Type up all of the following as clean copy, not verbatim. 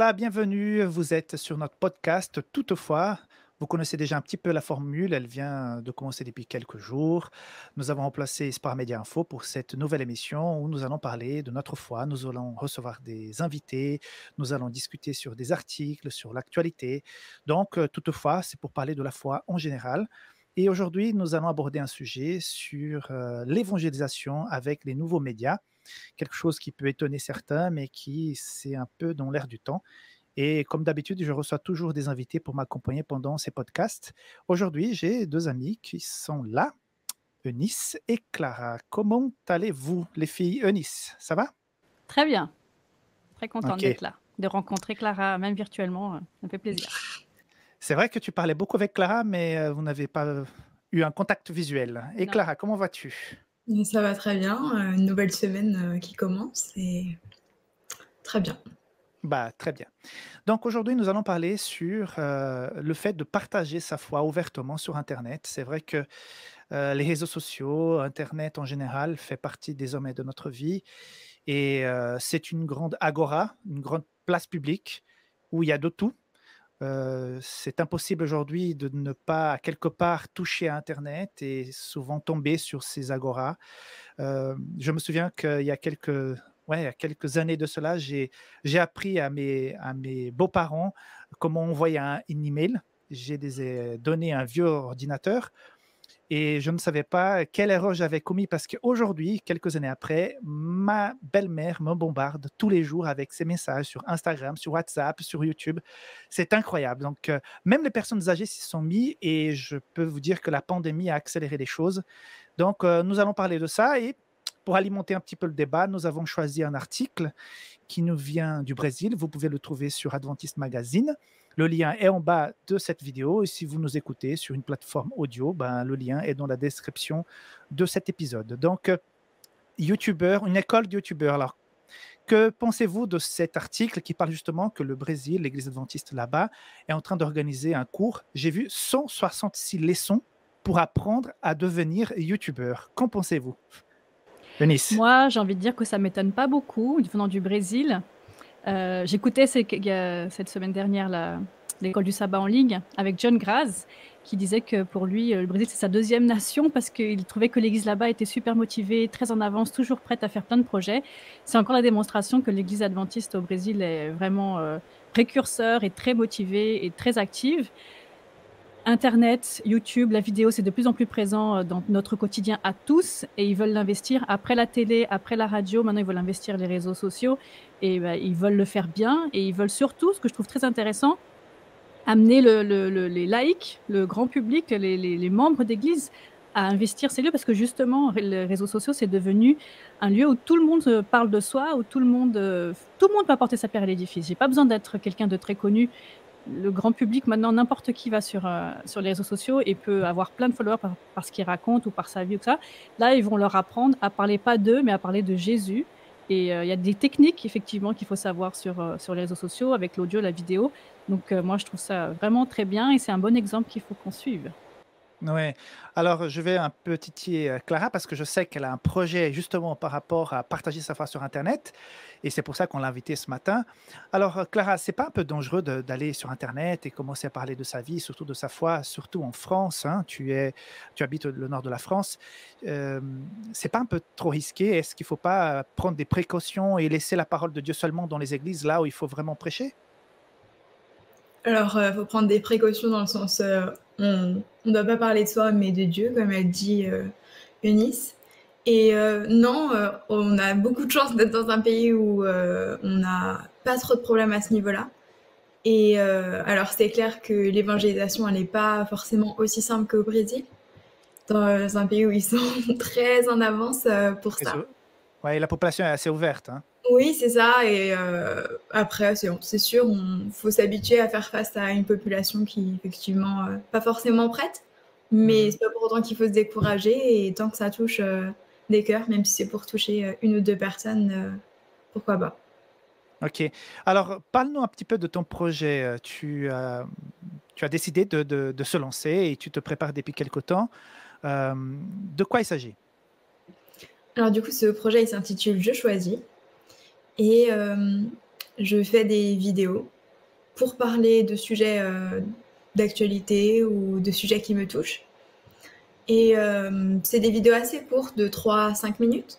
Voilà, bienvenue. Vous êtes sur notre podcast Toutefois. Vous connaissez déjà un petit peu la formule, elle vient de commencer depuis quelques jours. Nous avons remplacé Sport Média Info pour cette nouvelle émission où nous allons parler de notre foi. Nous allons recevoir des invités, nous allons discuter sur des articles, sur l'actualité. Donc, toutefois, c'est pour parler de la foi en général. Et aujourd'hui, nous allons aborder un sujet sur l'évangélisation avec les nouveaux médias, quelque chose qui peut étonner certains, mais qui c'est un peu dans l'air du temps. Et comme d'habitude, je reçois toujours des invités pour m'accompagner pendant ces podcasts. Aujourd'hui, j'ai deux amis qui sont là, Eunice et Clara. Comment allez-vous, les filles? Eunice, ça va? Très bien, très contente Ok. d'être là, de rencontrer Clara, même virtuellement, ça me fait plaisir. C'est vrai que tu parlais beaucoup avec Clara, mais vous n'avez pas eu un contact visuel. Et Non. Clara, comment vas-tu? Ça va très bien, une nouvelle semaine qui commence et très bien. Bah, très bien. Donc aujourd'hui, nous allons parler sur le fait de partager sa foi ouvertement sur Internet. C'est vrai que les réseaux sociaux, Internet en général, fait partie désormais de notre vie et c'est une grande agora, une grande place publique où il y a de tout. C'est impossible aujourd'hui de ne pas, quelque part, toucher à Internet et souvent tomber sur ces agoras. Je me souviens qu'il y a il y a quelques années de cela, j'ai appris à mes beaux-parents comment envoyer un email. J'ai donné un vieux ordinateur et je ne savais pas quelle erreur j'avais commis parce qu'aujourd'hui, quelques années après, ma belle-mère me bombarde tous les jours avec ses messages sur Instagram, sur WhatsApp, sur YouTube. C'est incroyable. Donc, même les personnes âgées s'y sont mis et je peux vous dire que la pandémie a accéléré les choses. Donc, nous allons parler de ça et pour alimenter un petit peu le débat, nous avons choisi un article qui nous vient du Brésil. Vous pouvez le trouver sur Adventist Magazine. Le lien est en bas de cette vidéo et si vous nous écoutez sur une plateforme audio, ben, le lien est dans la description de cet épisode. Donc, YouTubeur, une école de YouTubeurs. Alors, que pensez-vous de cet article qui parle justement que le Brésil, l'église adventiste là-bas, est en train d'organiser un cours? J'ai vu 166 leçons pour apprendre à devenir YouTubeur. Qu'en pensez-vous? Eunice. Moi, j'ai envie de dire que ça m'étonne pas beaucoup, venant du Brésil. J'écoutais cette semaine dernière l'école du sabbat en ligne avec John Graz, qui disait que pour lui, le Brésil, c'est sa deuxième nation parce qu'il trouvait que l'église là-bas était super motivée, très en avance, toujours prête à faire plein de projets. C'est encore la démonstration que l'église adventiste au Brésil est vraiment précurseur et très motivée et très active. Internet, YouTube, la vidéo, c'est de plus en plus présent dans notre quotidien à tous et ils veulent l'investir après la télé, après la radio. Maintenant, ils veulent investir les réseaux sociaux et ils veulent le faire bien et ils veulent surtout, ce que je trouve très intéressant, amener les laïcs, le grand public, les membres d'église à investir ces lieux parce que justement, les réseaux sociaux, c'est devenu un lieu où tout le monde parle de soi, où tout le monde peut apporter sa pierre à l'édifice. J'ai pas besoin d'être quelqu'un de très connu. Le grand public, maintenant, n'importe qui va sur les réseaux sociaux et peut avoir plein de followers par ce qu'il raconte ou par sa vie ou ça. Là, ils vont leur apprendre à parler pas d'eux, mais à parler de Jésus. Et il y a des techniques, effectivement, qu'il faut savoir sur les réseaux sociaux, avec l'audio, la vidéo. Donc, moi, je trouve ça vraiment très bien et c'est un bon exemple qu'il faut qu'on suive. Ouais. Alors, je vais un peu titiller Clara parce que je sais qu'elle a un projet justement par rapport à partager sa foi sur Internet et c'est pour ça qu'on l'a invitée ce matin. Alors, Clara, c'est pas un peu dangereux d'aller sur Internet et commencer à parler de sa vie, surtout de sa foi, surtout en France, hein? Tu habites le nord de la France. Euh, c'est pas un peu trop risqué? Est-ce qu'il faut pas prendre des précautions et laisser la parole de Dieu seulement dans les églises là où il faut vraiment prêcher? Alors, faut prendre des précautions dans le sens, on ne doit pas parler de soi, mais de Dieu, comme elle dit Eunice. Et non, on a beaucoup de chance d'être dans un pays où on n'a pas trop de problèmes à ce niveau-là. Et alors, c'est clair que l'évangélisation, elle n'est pas forcément aussi simple qu'au Brésil, dans un pays où ils sont très en avance pour Et ça. ouais, la population est assez ouverte, hein? Oui, c'est ça. Et après, c'est sûr, faut s'habituer à faire face à une population qui, effectivement, pas forcément prête. Mais Mhm. c'est pas pour autant qu'il faut se décourager. Et tant que ça touche des cœurs, même si c'est pour toucher une ou deux personnes, pourquoi pas. OK. Alors, parle-nous un petit peu de ton projet. Tu as décidé de se lancer et tu te prépares depuis quelque temps. De quoi il s'agit? Alors du coup, ce projet, il s'intitule Je choisis. Et je fais des vidéos pour parler de sujets d'actualité ou de sujets qui me touchent. Et c'est des vidéos assez courtes, de 3 à 5 minutes.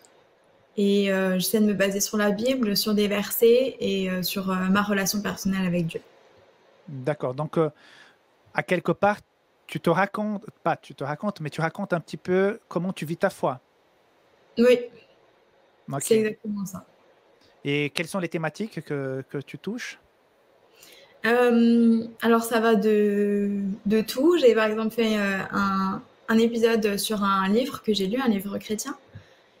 Et j'essaie de me baser sur la Bible, sur des versets et sur ma relation personnelle avec Dieu. D'accord. Donc, à quelque part, tu te racontes, mais tu racontes un petit peu comment tu vis ta foi. Oui, c'est Ok. exactement ça. Et quelles sont les thématiques que tu touches? Alors ça va de tout. J'ai par exemple fait un épisode sur un livre que j'ai lu, un livre chrétien.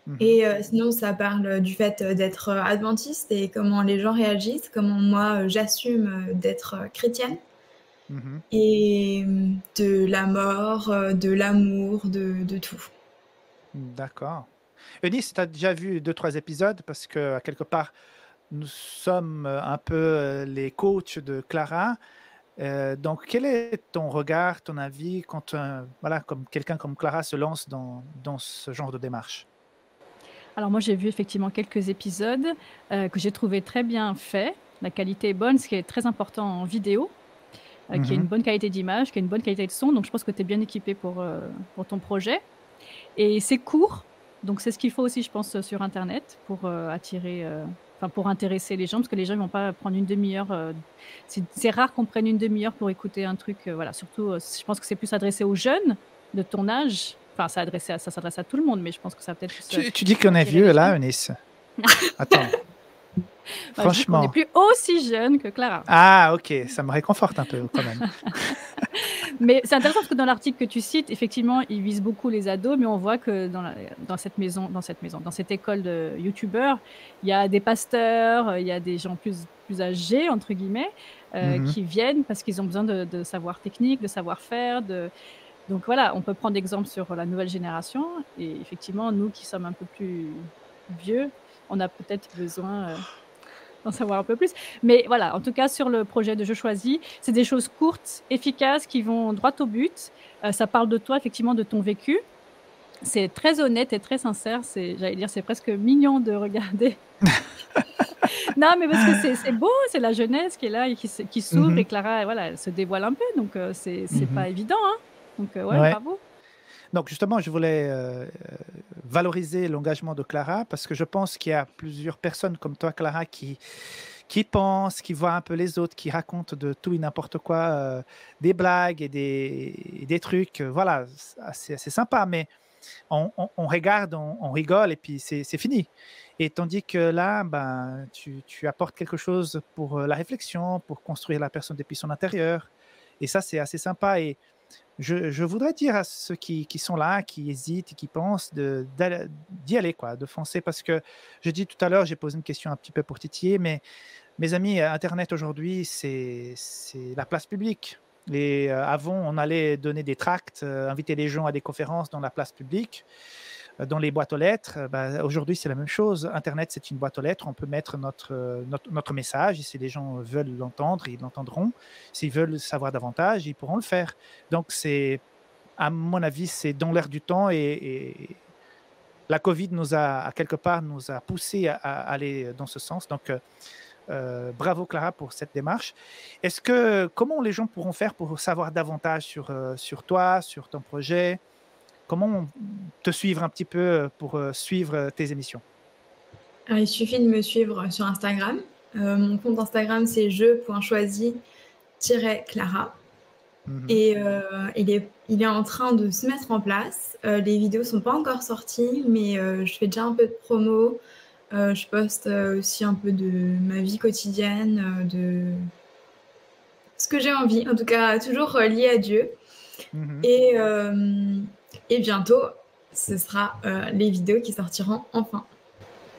Mhm. Et sinon, ça parle du fait d'être adventiste et comment les gens réagissent, comment moi j'assume d'être chrétienne, Mhm. et de la mort, de l'amour, de tout. D'accord. Eunice, tu as déjà vu 2, 3 épisodes parce que, à quelque part, nous sommes un peu les coachs de Clara. Donc, quel est ton regard, ton avis quand voilà, comme quelqu'un comme Clara se lance dans ce genre de démarche? Alors moi, j'ai vu effectivement quelques épisodes que j'ai trouvé très bien faits. La qualité est bonne, ce qui est très important en vidéo, qui a une Mhm. bonne qualité d'image, qui a une bonne qualité de son. Donc je pense que tu es bien équipé pour ton projet. Et c'est court, donc c'est ce qu'il faut aussi, je pense, sur Internet pour attirer, enfin pour intéresser les gens, parce que les gens ne vont pas prendre une demi-heure. C'est rare qu'on prenne une demi-heure pour écouter un truc. Voilà, surtout, je pense que c'est plus adressé aux jeunes de ton âge. Enfin, ça s'adresse à tout le monde, mais je pense que ça va peut-être plus Tu dis qu'on est attirer vieux les là, jeunes. Eunice? Attends, Bah, je dis qu'on n'est franchement. plus aussi jeune que Clara. Ah, ok, ça me réconforte un peu quand même. Mais c'est intéressant parce que dans l'article que tu cites, effectivement, ils visent beaucoup les ados, mais on voit que dans cette école de youtubeurs, il y a des pasteurs, il y a des gens plus âgés, entre guillemets, Mhm. qui viennent parce qu'ils ont besoin de savoir technique, de savoir-faire. Donc voilà, on peut prendre exemple sur la nouvelle génération. Et effectivement, nous qui sommes un peu plus vieux, on a peut-être besoin d'en savoir un peu plus. Mais voilà, en tout cas, sur le projet de Je choisis, c'est des choses courtes, efficaces, qui vont droit au but. Ça parle de toi, effectivement, de ton vécu. C'est très honnête et très sincère. J'allais dire, c'est presque mignon de regarder. Non, mais parce que c'est beau, c'est la jeunesse qui est là et qui s'ouvre. Et Mhm. Clara, voilà, elle se dévoile un peu. Donc, c'est Mhm. pas évident. Hein. Donc, ouais, Ouais. bravo. Donc justement, je voulais valoriser l'engagement de Clara parce que je pense qu'il y a plusieurs personnes comme toi, Clara, qui pensent, qui voient un peu les autres, qui racontent de tout et n'importe quoi, des blagues et des trucs. Voilà, c'est assez sympa, mais on regarde, on rigole et puis c'est fini. Et tandis que là, ben, tu apportes quelque chose pour la réflexion, pour construire la personne depuis son intérieur. Et ça, c'est assez sympa. Et je voudrais dire à ceux qui sont là, qui hésitent et qui pensent d'y aller, quoi, de foncer. Parce que je dis tout à l'heure, j'ai posé une question un petit peu pour titiller, mais mes amis, Internet aujourd'hui, c'est la place publique. Et avant, on allait donner des tracts, inviter les gens à des conférences dans la place publique, dans les boîtes aux lettres. Bah, aujourd'hui, c'est la même chose. Internet, c'est une boîte aux lettres. On peut mettre notre message et si les gens veulent l'entendre, ils l'entendront. S'ils veulent savoir davantage, ils pourront le faire. Donc, à mon avis, c'est dans l'air du temps et la Covid à quelque part, nous a poussé à aller dans ce sens. Donc, bravo Clara pour cette démarche. Comment les gens pourront faire pour savoir davantage sur toi, sur ton projet? Comment te suivre un petit peu pour suivre tes émissions? Alors, il suffit de me suivre sur Instagram. Mon compte Instagram, c'est je.choisis-clara. Mhm. Et il est en train de se mettre en place. Les vidéos ne sont pas encore sorties, mais je fais déjà un peu de promo. Je poste aussi un peu de ma vie quotidienne, de ce que j'ai envie, en tout cas toujours lié à Dieu. Mhm. Et, et bientôt, ce sera les vidéos qui sortiront enfin.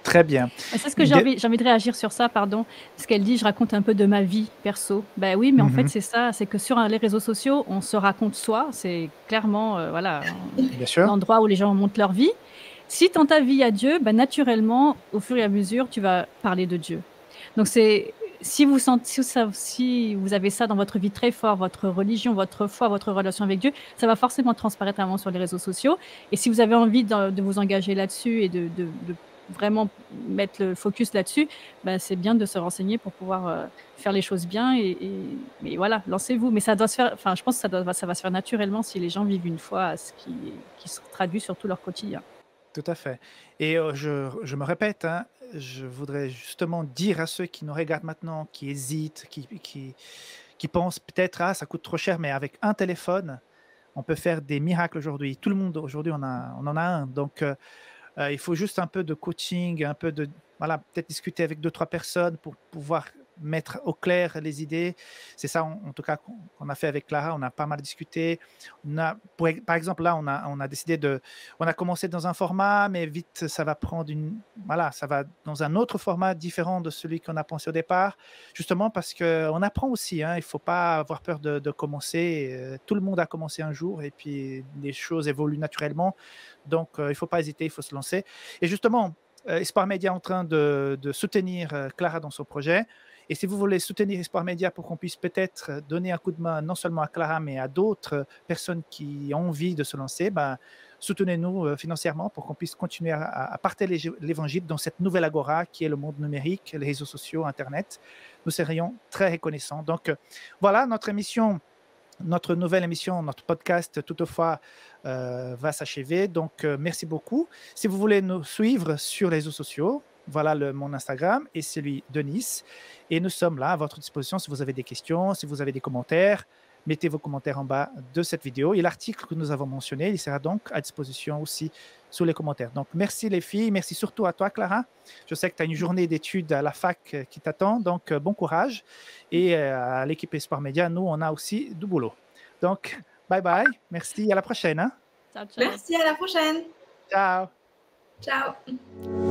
Très bien. C'est ce que j'ai envie de réagir sur ça, pardon. Parce qu'elle dit, je raconte un peu de ma vie perso. Ben oui, mais en fait, Mhm. c'est ça. C'est que sur les réseaux sociaux, on se raconte soi. C'est clairement, voilà, Bien sûr. l'endroit où les gens montrent leur vie. Si dans ta vie, il y a Dieu, ben naturellement, au fur et à mesure, tu vas parler de Dieu. Donc, si vous avez ça dans votre vie très fort, votre religion, votre foi, votre relation avec Dieu, ça va forcément transparaître avant sur les réseaux sociaux. Et si vous avez envie de vous engager là-dessus et de vraiment mettre le focus là-dessus, bah, c'est bien de se renseigner pour pouvoir faire les choses bien. Mais voilà, lancez-vous. Mais ça doit se faire, enfin, je pense que ça va se faire naturellement si les gens vivent une foi à ce qui se traduit sur tout leur quotidien. Tout à fait. Et je me répète, hein, je voudrais justement dire à ceux qui nous regardent maintenant, qui hésitent, qui pensent peut-être: «Ah, ça coûte trop cher», mais avec un téléphone, on peut faire des miracles aujourd'hui. Tout le monde aujourd'hui on en a un. Donc il faut juste un peu de coaching, un peu de voilà, peut-être discuter avec deux trois personnes pour pouvoir mettre au clair les idées. C'est ça en tout cas qu'on a fait avec Clara, on a pas mal discuté. On a par exemple, là, on a décidé de on a commencé dans un format, mais vite ça va prendre une voilà, ça va dans un autre format différent de celui qu'on a pensé au départ. Justement parce qu'on apprend aussi, hein, il faut pas avoir peur de commencer, tout le monde a commencé un jour et puis les choses évoluent naturellement. Donc, il ne faut pas hésiter, il faut se lancer. Et justement, Espoir Média est en train de soutenir Clara dans son projet. Et si vous voulez soutenir Espoir Média pour qu'on puisse peut-être donner un coup de main non seulement à Clara, mais à d'autres personnes qui ont envie de se lancer, ben, soutenez-nous financièrement pour qu'on puisse continuer à partager l'évangile dans cette nouvelle agora qui est le monde numérique, les réseaux sociaux, Internet. Nous serions très reconnaissants. Donc, voilà, notre nouvelle émission, notre podcast, toutefois, va s'achever. Donc, merci beaucoup. Si vous voulez nous suivre sur les réseaux sociaux, voilà mon Instagram et celui de Nice. Et nous sommes là à votre disposition si vous avez des questions, si vous avez des commentaires. Mettez vos commentaires en bas de cette vidéo. Et l'article que nous avons mentionné, il sera donc à disposition aussi sous les commentaires. Donc, merci les filles. Merci surtout à toi, Clara. Je sais que tu as une journée d'études à la fac qui t'attend. Donc, bon courage. Et à l'équipe Espoir Média, nous, on a aussi du boulot. Donc, bye bye. Merci. À la prochaine. Hein? Ciao, ciao. Merci, à la prochaine. Ciao. Ciao.